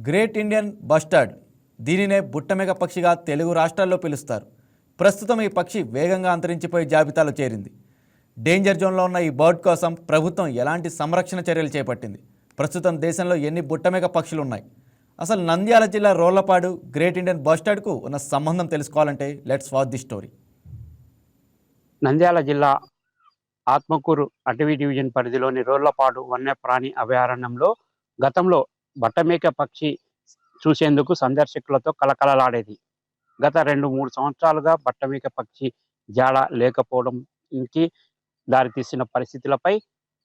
Great Indian bustard దీనినే బుట్టమేఘ పక్షిగా తెలుగు రాష్ట్రాల్లో పిలుస్తారు. ప్రస్తుతం ఈ పక్షి వేగంగా అంతరించిపోయే జాబితాలో చేరింది. డేంజర్ జోన్లో ఉన్న ఈ బర్డ్ కోసం ప్రభుత్వం ఎలాంటి సంరక్షణ చర్యలు చేపట్టింది? ప్రస్తుతం దేశంలో ఎన్ని బుట్టమేఘ పక్షులు ఉన్నాయి? అసలు నంద్యాల జిల్లా రోళ్లపాడు గ్రేట్ ఇండియన్ బస్టర్డ్కు ఉన్న సంబంధం తెలుసుకోవాలంటే let's watch the story. Nandyal జిల్లా ఆత్మకూరు అటవీ డివిజన్ పరిధిలోని రోళ్లపాడు వన్యప్రాణి అభయారణ్యంలో గతంలో బట్టమేక పక్షి చూసేందుకు సందర్శకులతో కలకలలాడేది. గత 2-3 సంవత్సరాలుగా బట్టమేక పక్షి జాడ లేకపోవడంకి దారితీసిన పరిస్థితులపై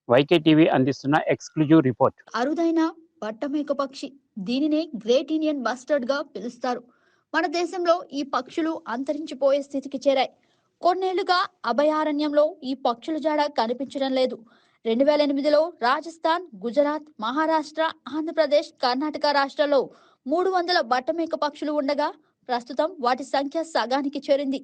వైకే టీవీ అందిస్తున్న ఎక్స్క్లూజివ్ రిపోర్ట్. అరుదైన బట్టమేక పక్షి, దీనినే గ్రేట్ ఇండియన్ బస్టర్డ్ గా పిలుస్తారు. మన దేశంలో ఈ పక్షులు అంతరించిపోయే స్థితికి చేరాయి. కొన్నేళ్లుగా అభయారణ్యంలో ఈ పక్షుల జాడ కనిపించడం లేదు. 2008లో రాజస్థాన్, గుజరాత్, మహారాష్ట్ర, ఆంధ్రప్రదేశ్, కర్ణాటక రాష్ట్రాల్లో 300 బట్టమేక పక్షులు ఉండగా ప్రస్తుతం వాటి సంఖ్య సగానికి చేరింది.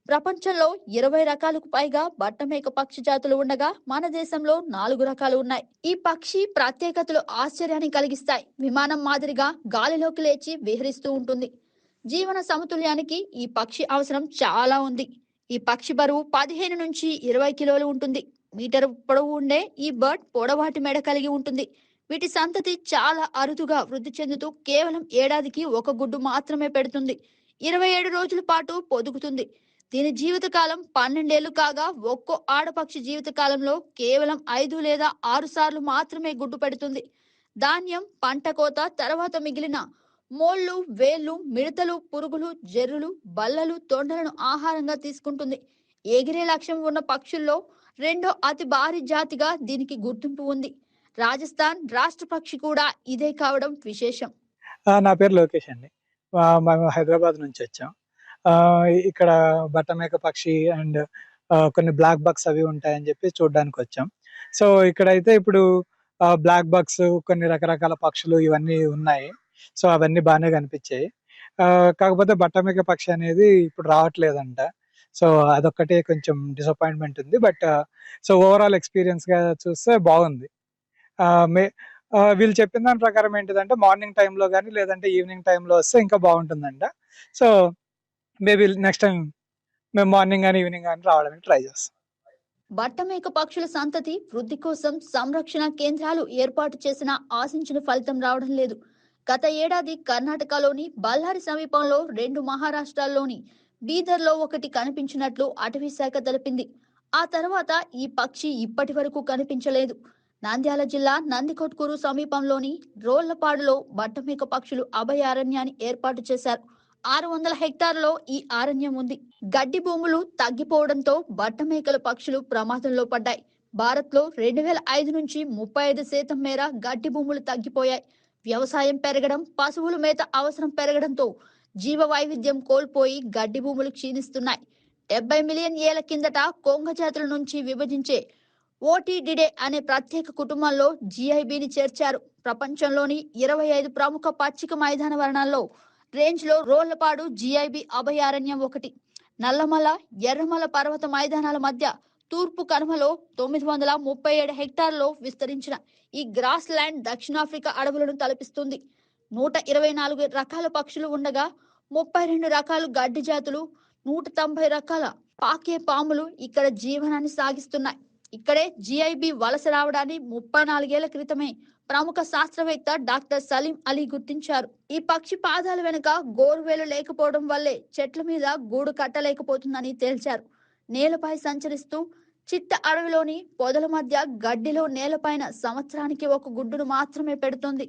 ప్రపంచంలో 20 రకాలకు పైగా బట్టమేక పక్షి జాతులు ఉండగా మన దేశంలో 4 రకాలు ఉన్నాయి. ఈ పక్షి ప్రత్యేకతలు ఆశ్చర్యాన్ని కలిగిస్తాయి. విమానం మాదిరిగా గాలిలోకి లేచి విహరిస్తూ ఉంటుంది. జీవన సమతుల్యానికి ఈ పక్షి అవసరం చాలా ఉంది. ఈ పక్షి బరువు 15 నుంచి 20 కిలోలు ఉంటుంది. మీటర్ పొడవు ఉండే ఈ బర్డ్ పొడవాటి మెడ కలిగి ఉంటుంది. వీటి సంతతి చాలా అరుదుగా వృద్ధి చెందుతూ కేవలం ఏడాదికి ఒక గుడ్డు మాత్రమే పెడుతుంది. 27 రోజుల పాటు పొదుగుతుంది. దీని జీవితకాలం 12 ఏళ్లు కాగా ఒక్కో ఆడపక్షి జీవితకాలంలో కేవలం 5 లేదా 6 సార్లు మాత్రమే గుడ్డు పెడుతుంది. ధాన్యం, పంట కోత తర్వాత మిగిలిన మోళ్లు, వేళ్లు, మిడతలు, పురుగులు, జెర్రులు, బల్లలు, తొండలను ఆహారంగా తీసుకుంటుంది. ఎగిరే లక్ష్యం ఉన్న పక్షుల్లో రెండో అతి భారీ జాతిగా దీనికి గుర్తింపు ఉంది. రాజస్థాన్ రాష్ట్ర పక్షి కూడా ఇదే కావడం విశేషం. నా పేరు లోకేష్ అండి. మేము హైదరాబాద్ నుంచి వచ్చాం. ఇక్కడ బట్టమేక పక్షి అండ్ కొన్ని బ్లాక్ బగ్స్ అవి ఉంటాయని చెప్పి చూడడానికి వచ్చాం. సో ఇక్కడైతే ఇప్పుడు బ్లాక్ బగ్స్, కొన్ని రకరకాల పక్షులు ఇవన్నీ ఉన్నాయి. సో అవన్నీ బాగానే కనిపించాయి. కాకపోతే బట్టమేక పక్షి అనేది ఇప్పుడు రావట్లేదంట. సో అదొక్కటే కొంచెం డిసప్పాయింట్మెంట్ ఉంది. బట్ సో ఓవరాల్ ఎక్స్పీరియన్స్ గా చూస్తే బాగుంది. వీళ్ళు చెప్పిన దాని ప్రకారం ఏంటిదంటే మార్నింగ్ టైంలో కానీ లేదంటే ఈవినింగ్ టైంలో వస్తే ఇంకా బాగుంటుందంట. సో మేబీ నెక్స్ట్ టైం మేము మార్నింగ్ కానీ ఈవినింగ్ కానీ రావడానికి ట్రై చేస్తాం. బట్టమేక పక్షుల సంతతి వృద్ధి కోసం సంరక్షణ కేంద్రాలు ఏర్పాటు చేసిన ఆశించిన ఫలితం రావడం లేదు. గత ఏడాది కర్ణాటకలోని బళ్ళారి సమీపంలో 2, మహారాష్ట్రలోని బీదర్లో 1 కనిపించినట్లు అటవీ శాఖ తెలిపింది. ఆ తర్వాత ఈ పక్షి ఇప్పటి వరకు కనిపించలేదు. నంద్యాల జిల్లా నందికొట్కూరు సమీపంలోని రోళ్లపాడులో బట్టమేక పక్షులు అభయారణ్యాన్ని ఏర్పాటు చేశారు. 600 హెక్టార్లలో ఈ అరణ్యం ఉంది. గడ్డి భూములు తగ్గిపోవడంతో బట్టమేకల పక్షులు ప్రమాదంలో పడ్డాయి. భారత్ లో 2005 నుంచి 35% మేర గడ్డి భూములు తగ్గిపోయాయి. వ్యవసాయం పెరగడం, పశువుల మేత అవసరం పెరగడంతో జీవ వైవిధ్యం కోల్పోయి గడ్డి భూములు క్షీణిస్తున్నాయి. 70 మిలియన్ ఏళ్ల కిందట కొంగ జాతుల నుంచి విభజించే ఓటిడిడే అనే ప్రత్యేక కుటుంబంలో జిఐబిని చేర్చారు. ప్రపంచంలోని 25 ప్రముఖ పచ్చిక మైదాన వనాల్లో రేంజ్ లో రోళ్లపాడు జిఐబి అభయారణ్యం ఒకటి. నల్లమల, ఎర్రమల పర్వత మైదానాల మధ్య తూర్పు కనుమలో 937 హెక్టార్లలో విస్తరించిన ఈ గ్రాస్ ల్యాండ్ దక్షిణాఫ్రికా అడవులను తలపిస్తుంది. 124 రకాల పక్షులు ఉండగా 32 రకాల గడ్డి జాతులు, 190 రకాల పాకే పాములు ఇక్కడ జీవనాన్ని సాగిస్తున్నాయి. ఇక్కడే జిఐబి వలస రావడాన్ని 34 ఏళ్ల క్రితమే ప్రముఖ శాస్త్రవేత్త డాక్టర్ సలీం అలీ గుర్తించారు. ఈ పక్షి పాదాల వెనుక గోరువేలు లేకపోవడం వల్లే చెట్ల మీద గూడు కట్టలేకపోతుందని తేల్చారు. నేలపై సంచరిస్తూ చిట్ట అడవిలోని పొదల మధ్య గడ్డిలో నేలపైన సంవత్సరానికి 1 గుడ్డును మాత్రమే పెడుతుంది.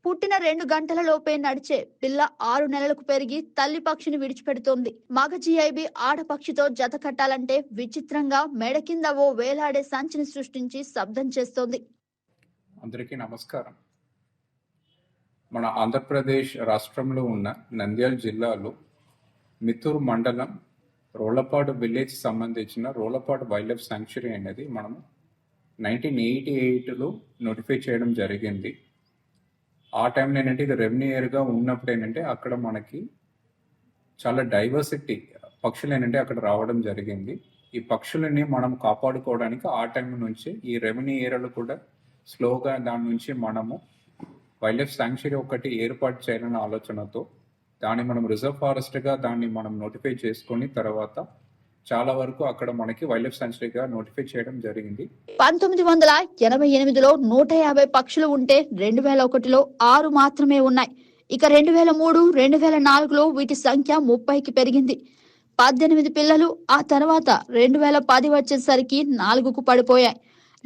పుట్టిన 2 గంటల లోపే నడిచే పిల్ల 6 నెలలకు పెరిగి తల్లి పక్షిని విడిచిపెడుతోంది. మగ జిఐబి ఆడపక్షితో జత కట్టాలంటే విచిత్రంగా మెడ కింద ఓ వేలాడే సంచిని సృష్టించి శబ్దం చేస్తోంది. అందరికీ నమస్కారం. మన ఆంధ్రప్రదేశ్ రాష్ట్రంలో ఉన్న నంద్యాల జిల్లాలో మిత్తూరు మండలం రోళ్లపాడు విలేజ్ సంబంధించిన రోళ్లపాడు వైల్డ్ లైఫ్ శాంక్చురీ అనేది మనము 1988లో నోటిఫై చేయడం జరిగింది. ఆ టైంలో ఏంటంటే ఇది రెవెన్యూ ఏరియాగా ఉన్నప్పుడు ఏంటంటే అక్కడ మనకి చాలా డైవర్సిటీ పక్షులు ఏంటంటే అక్కడ రావడం జరిగింది. ఈ పక్షులని మనం కాపాడుకోవడానికి ఆ టైం నుంచి ఈ రెవెన్యూ ఏరియాలో కూడా స్లోగా దాని నుంచి మనము వైల్డ్ లైఫ్ శాంక్చురీ ఒకటి ఏర్పాటు చేయాలన్న ఆలోచనతో దాన్ని మనం రిజర్వ్ ఫారెస్ట్గా దాన్ని మనం నోటిఫై చేసుకొని తర్వాత చాలా వరకు అక్కడ మనకి వైల్డ్ లైఫ్ శాంక్చురీగా నోటిఫై చేయడం జరిగింది. 1988లో 150 పక్షులు ఉంటే 2001లో 6 మాత్రమే ఉన్నాయి. ఇక 2003, 2004లో వీటి సంఖ్య 30కి పెరిగింది. 18 పిల్లలు. ఆ తర్వాత 2010 వచ్చేసరికి 4కు పడిపోయాయి.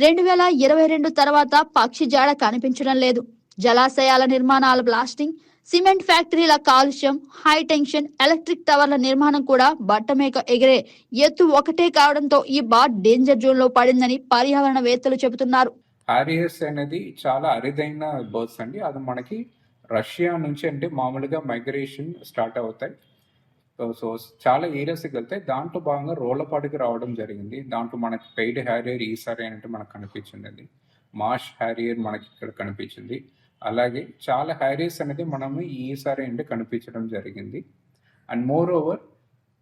2022 తర్వాత పక్షి జాడ కనిపించడం లేదు. జలాశయాల నిర్మాణాల బ్లాస్టింగ్, సిమెంట్ ఫ్యాక్టరీల కాలుష్యం, హై టెన్షన్ ఎలక్ట్రిక్ టవర్ల నిర్మాణం కూడా బట్టమేక ఎగిరే ఎత్తు ఒకటే కావడంతో ఈ బర్డ్ డేంజర్ జోన్ లో పడిందని పర్యావరణవేత్తలు చెబుతున్నారు. హారియర్స్ అనేది చాలా అరుదైన బర్డ్స్ అండి. అది మనకి రష్యా నుంచి అంటే మామూలుగా మైగ్రేషన్ స్టార్ట్ అవుతాయి. సో చాలా ఏరియాస్కి వెళ్తాయి. దాంట్లో భాగంగా రోళ్లపాడుకి రావడం జరిగింది. దాంట్లో మనకి పెయిడ్ హ్యారియర్ ఈసారి అంటే మనకు కనిపించింది. అది మార్ష్ హ్యారియర్ మనకి ఇక్కడ కనిపించింది. అలాగే చాలా హ్యారియర్స్ అనేది మనము ఈసారి అంటే కనిపించడం జరిగింది. అండ్ మోర్ ఓవర్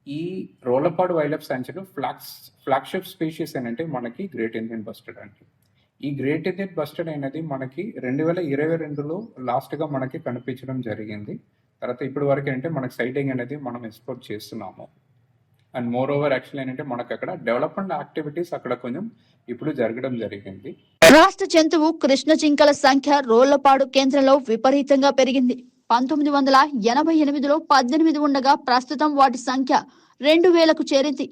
ఈ Rollapadu wild life sanctuary flagship species ఏంటంటే మనకి గ్రేట్ ఇండియన్ బస్టర్డ్ అండి. ఈ గ్రేట్ ఇండియన్ బస్టర్డ్ అనేది మనకి 2022లో లాస్ట్గా మనకి కనిపించడం జరిగింది. తర్వాత ఇప్పటి వరకు ఏంటంటే మనకి సైటింగ్ అనేది మనం ఎక్స్ప్లోర్ చేస్తున్నాము. అండ్ మోర్ ఓవర్ యాక్చువల్ ఏంటంటే మనకు అక్కడ డెవలప్మెంట్ యాక్టివిటీస్ అక్కడ కొంచెం ఇప్పుడు జరగడం జరిగింది. రాష్ట్ర జంతువు కృష్ణ జింకల సంఖ్య రోళ్లపాడు కేంద్రంలో విపరీతంగా పెరిగింది. 1988లో 18 ఉండగా ప్రస్తుతం వాటి సంఖ్య 2000కు చేరింది.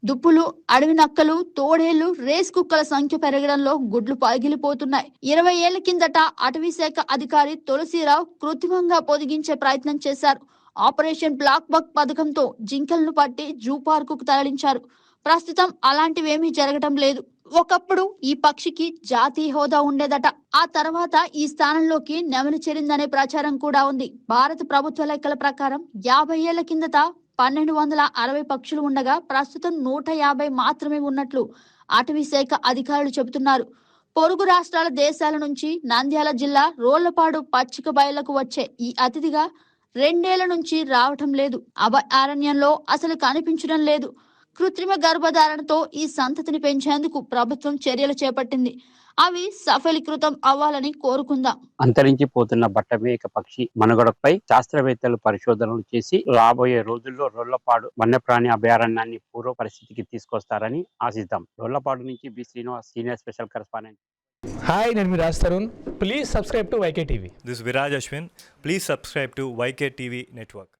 దుప్పులు, అడవి నక్కలు, తోడేళ్లు, రేస్ కుక్కల సంఖ్య పెరగడంలో గుడ్లు పగిలిపోతున్నాయి. 20 ఏళ్ల కిందట అటవీ శాఖ అధికారి తులసిరావు కృత్రిమంగా పొదిగించే ప్రయత్నం చేశారు. ఆపరేషన్ బ్లాక్ బక్ పథకంతో జింకలను పట్టి జూ పార్కుకు తరలించారు. ప్రస్తుతం అలాంటివేమీ జరగటం లేదు. ఒకప్పుడు ఈ పక్షికి జాతీయ హోదా ఉండేదట. ఆ తర్వాత ఈ స్థానంలోకి నెమలి చేరిందనే ప్రచారం కూడా ఉంది. భారత ప్రభుత్వ లెక్కల ప్రకారం 50 ఏళ్ల కిందట 1260 పక్షులు ఉండగా ప్రస్తుతం 150 మాత్రమే ఉన్నట్లు అటవీ శాఖ అధికారులు చెబుతున్నారు. పొరుగు రాష్ట్రాల దేశాల నుంచి నంద్యాల జిల్లా రోళ్లపాడు పచ్చిక బయళ్లకు వచ్చే ఈ అతిథిగా 2 ఏళ్ల నుంచి రావటం లేదు. అభయారణ్యంలో అసలు కనిపించడం లేదు. కృత్రిమ గర్భధారణతో ఈ సంతతిని పెంచేందుకు ప్రభుత్వం చర్యలు చేపట్టింది. అవి సఫలీకృతం అవ్వాలని కోరుకుందాం. అంతరించిపోతున్న బట్టమేక పక్షి మనుగడపై శాస్త్రవేత్తలు పరిశోధనలు చేసి రాబోయే రోజుల్లో రోళ్లపాడు వన్యప్రాణి అభయారణ్యాన్ని పూర్వ పరిస్థితికి తీసుకొస్తారని ఆశిద్దాం. రోళ్లపాడు నుంచి B Srinivas, senior special correspondent. Hi, నేను మీ Raj Tarun. Please subscribe to YK TV. This is Viraj Ashwin. Please subscribe to YK TV Network.